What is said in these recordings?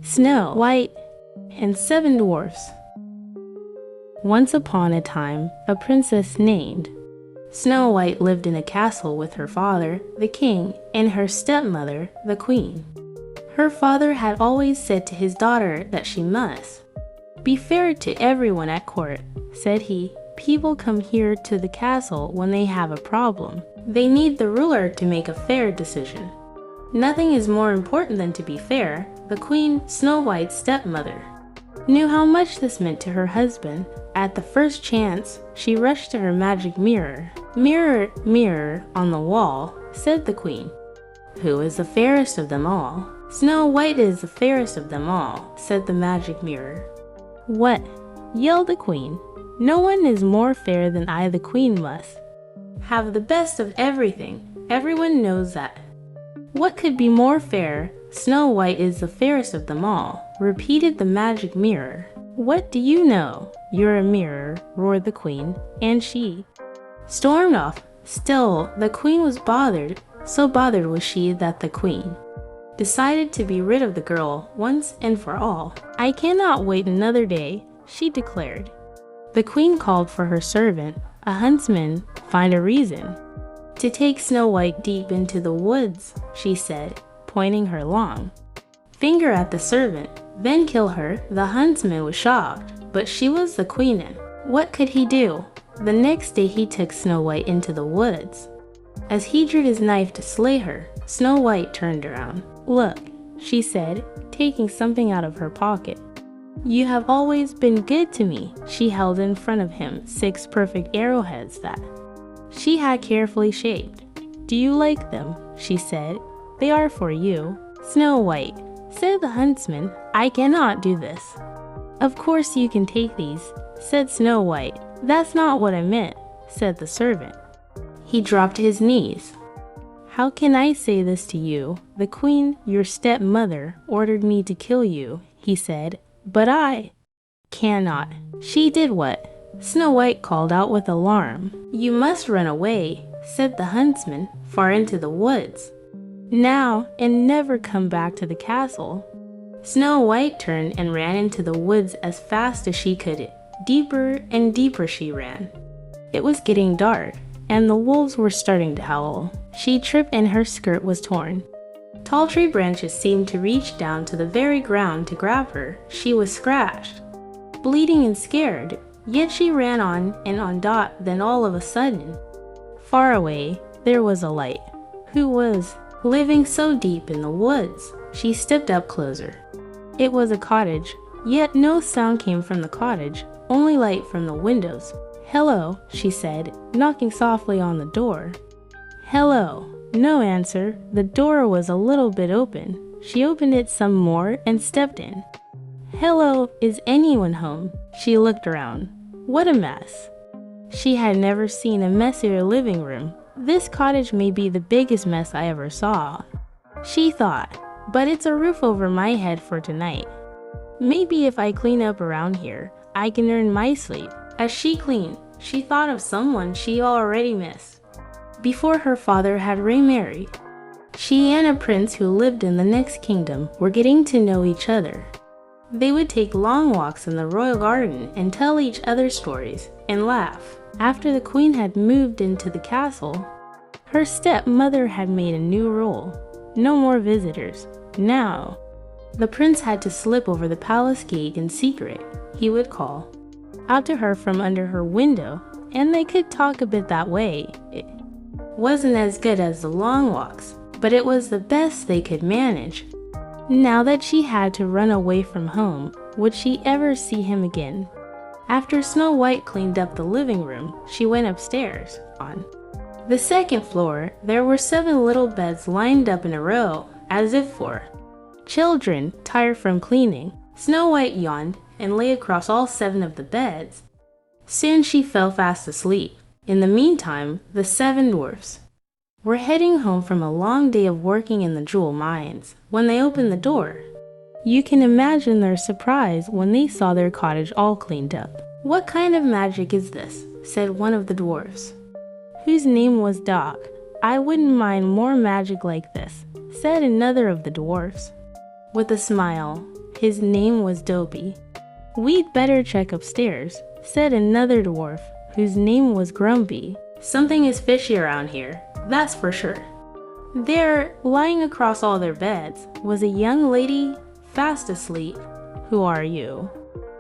Snow White, and 7 dwarfs. Once upon a time, a princess named Snow White lived in a castle with her father, the king, and her stepmother, the queen. Her father had always said to his daughter that she must be fair to everyone at court. Said he, people come here to the castle when they have a problem. They need the ruler to make a fair decision. Nothing is more important than to be fair. The queen, Snow White's stepmother, knew how much this meant to her husband. At the first chance, she rushed to her magic mirror. Mirror, mirror on the wall, said the queen, who is the fairest of them all? Snow White is the fairest of them all, said the magic mirror. What? Yelled the queen. No one is more fair than I, the queen must have the best of everything. Everyone knows that. What could be more fair? Snow White is the fairest of them all, repeated the magic mirror. What do you know? You're a mirror, roared the queen, and she stormed off. Still, the queen was bothered. So bothered was she that the queen decided to be rid of the girl once and for all. I cannot wait another day, she declared. The queen called for her servant, a huntsman, find a reason to take Snow White deep into the woods, she said, pointing her long finger at the servant. Then kill her. The huntsman was shocked, but she was the queen, and what could he do? The next day he took Snow White into the woods. As he drew his knife to slay her, Snow White turned around. Look, she said, taking something out of her pocket. You have always been good to me. She held in front of him 6 perfect arrowheads that she had carefully shaped. Do you like them? She said. They are for you. Snow White, said the huntsman, I cannot do this. Of course you can take these, said Snow White. That's not what I meant, said the servant. He dropped to his knees. How can I say this to you? The queen, your stepmother, ordered me to kill you, he said, but I cannot. She did what? Snow White called out with alarm. You must run away, said the huntsman, far into the woods. Now and never come back to the castle. Snow White turned and ran into the woods as fast as she could. Deeper and deeper she ran. It was getting dark, and the wolves were starting to howl. She tripped and her skirt was torn. Tall tree branches seemed to reach down to the very ground to grab her. She was scratched, bleeding and scared, yet she ran on and on. Then all of a sudden, far away, there was a light. Who was living so deep in the woods? She stepped up closer. It was a cottage, yet no sound came from the cottage, only light from the windows. Hello, she said, knocking softly on the door. Hello. No answer. The door was a little bit open. She opened it some more and stepped in. Hello, is anyone home? She looked around. What a mess. She had never seen a messier living room. This cottage may be the biggest mess I ever saw, she thought, but it's a roof over my head for tonight. Maybe if I clean up around here, I can earn my sleep. As she cleaned, she thought of someone she already missed. Before her father had remarried, she and a prince who lived in the next kingdom were getting to know each other. They would take long walks in the royal garden and tell each other stories and laugh. After the queen had moved into the castle, her stepmother had made a new rule. No more visitors. Now, the prince had to slip over the palace gate in secret. He would call out to her from under her window, and they could talk a bit that way. It wasn't as good as the long walks, but it was the best they could manage. Now that she had to run away from home, would she ever see him again? After Snow White cleaned up the living room, she went upstairs. On the second floor, there were 7 little beds lined up in a row, as if for children tired from cleaning. Snow White yawned and lay across all 7 of the beds. Soon she fell fast asleep. In the meantime, the 7 dwarfs were heading home from a long day of working in the jewel mines. When they opened the door, you can imagine their surprise when they saw their cottage all cleaned up. What kind of magic is this? Said one of the dwarfs, whose name was Doc. I wouldn't mind more magic like this, said another of the dwarfs. With a smile, His name was Dopey. "We'd better check upstairs," said another dwarf, whose name was Grumpy. "Something is fishy around here, that's for sure." There, lying across all their beds, was a young lady, fast asleep. "Who are you?"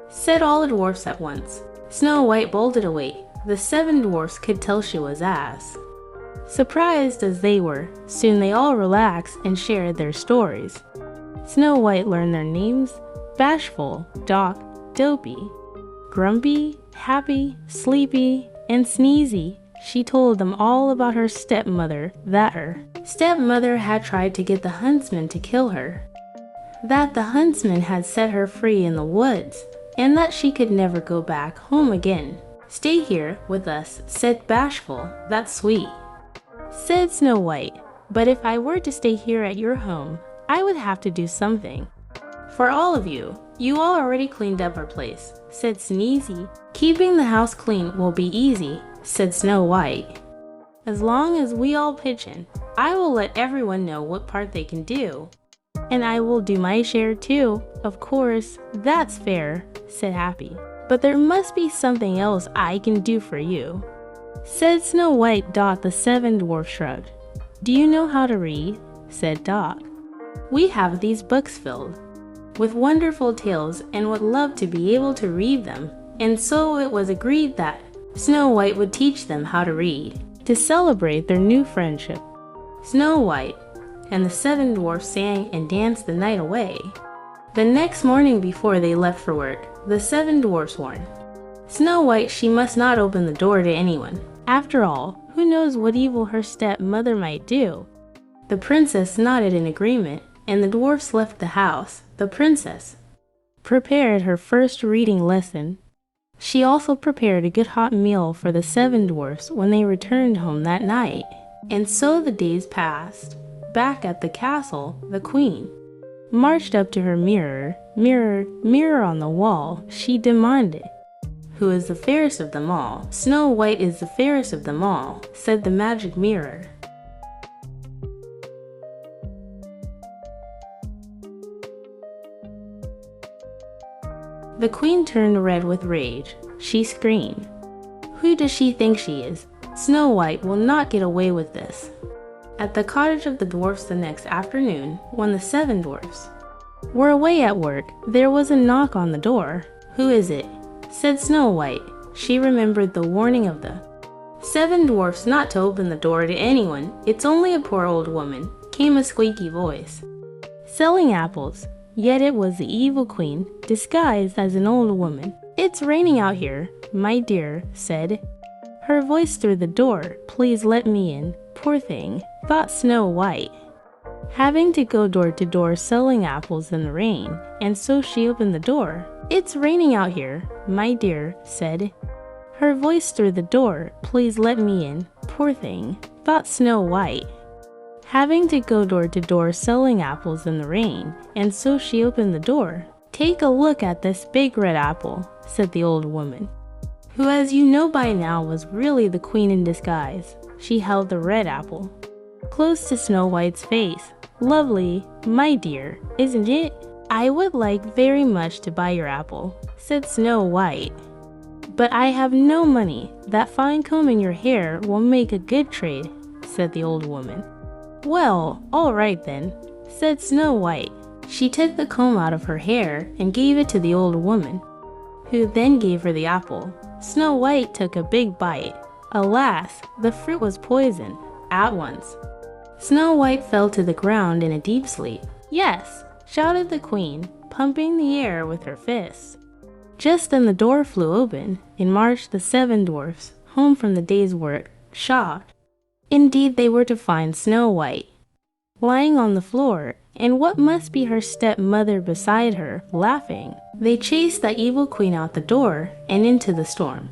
said all the dwarfs at once. Snow White bolted away. The 7 dwarfs could tell she was ass. Surprised as they were, soon they all relaxed and shared their stories. Snow White learned their names: Bashful, Doc, Dopey, Grumpy, Happy, Sleepy, and Sneezy. She told them all about her stepmother, that her stepmother had tried to get the huntsman to kill her, that the huntsman had set her free in the woods, and that she could never go back home again. "Stay here with us," said Bashful. "That's sweet," said Snow White. "But if I were to stay here at your home, I would have to do something for all of you. You all already cleaned up our place," said Sneezy. "Keeping the house clean will be easy," said Snow White. "As long as we all pitch in, I will let everyone know what part they can do. And I will do my share too, of course." "That's fair," said Happy. "But there must be something else I can do for you," said Snow White. The 7 dwarfs shrugged. "Do you know how to read?" said Doc. "We have these books filled with wonderful tales and would love to be able to read them." And so it was agreed that Snow White would teach them how to read, to celebrate their new friendship. Snow White and the 7 dwarfs sang and danced the night away. The next morning before they left for work, the 7 dwarfs warned Snow White she must not open the door to anyone. After all, who knows what evil her stepmother might do? The princess nodded in agreement, and the dwarfs left the house. The princess prepared her first reading lesson. She also prepared a good hot meal for the 7 dwarfs when they returned home that night. And so the days passed. Back at the castle, the queen marched up to her mirror. "Mirror, mirror on the wall," she demanded, "who is the fairest of them all?" "Snow White is the fairest of them all," said the magic mirror. The queen turned red with rage. She screamed, "Who does she think she is? Snow White will not get away with this." At the cottage of the dwarfs the next afternoon, when the 7 dwarfs were away at work, there was a knock on the door. "Who is it?" said Snow White. She remembered the warning of the 7 dwarfs not to open the door to anyone. "It's only a poor old woman," came a squeaky voice, "selling apples." Yet it was the evil queen, disguised as an old woman. "It's raining out here, my dear," said her voice through the door. "Please let me in." "Poor thing," thought Snow White, having to go door to door selling apples in the rain, and so she opened the door. "It's raining out here, my dear," said her voice through the door. "Please let me in." "Poor thing," thought Snow White, having to go door to door selling apples in the rain, and so she opened the door. "Take a look at this big red apple," said the old woman, who, as you know by now, was really the queen in disguise. She held the red apple close to Snow White's face. "Lovely, my dear, isn't it?" "I would like very much to buy your apple," said Snow White, "but I have no money. That fine comb in your hair will make a good trade," said the old woman. "Well, all right then," said Snow White. She took the comb out of her hair and gave it to the old woman, who then gave her the apple. Snow White took a big bite. Alas, the fruit was poison. At once, Snow White fell to the ground in a deep sleep. "Yes," shouted the queen, pumping the air with her fists. Just then the door flew open. In marched the 7 dwarfs, home from the day's work, shocked. Indeed, they were to find Snow White lying on the floor, and what must be her stepmother beside her, laughing. They chased the evil queen out the door and into the storm.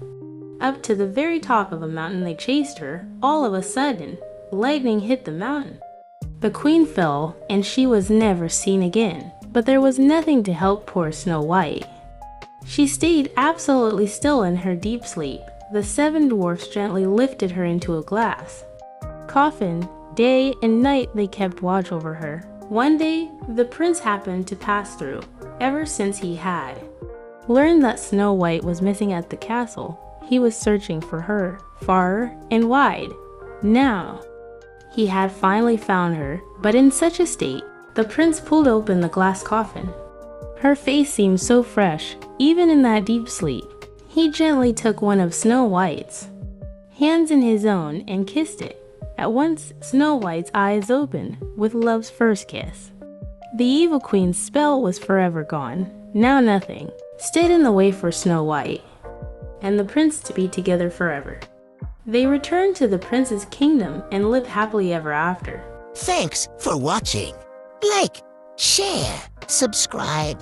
Up to the very top of a mountain they chased her. All of a sudden, lightning hit the mountain. The queen fell, and she was never seen again. But there was nothing to help poor Snow White. She stayed absolutely still in her deep sleep. The 7 dwarfs gently lifted her into a glass coffin. Day and night they kept watch over her. One day, the prince happened to pass through. Ever since he had learned that Snow White was missing at the castle, he was searching for her far and wide. Now, he had finally found her, but in such a state, the prince pulled open the glass coffin. Her face seemed so fresh, even in that deep sleep. He gently took one of Snow White's hands in his own and kissed it. At once, Snow White's eyes opened with love's first kiss. The evil queen's spell was forever gone. Now nothing stood in the way for Snow White and the prince to be together forever. They returned to the prince's kingdom and lived happily ever after. Thanks for watching. Like, share, subscribe.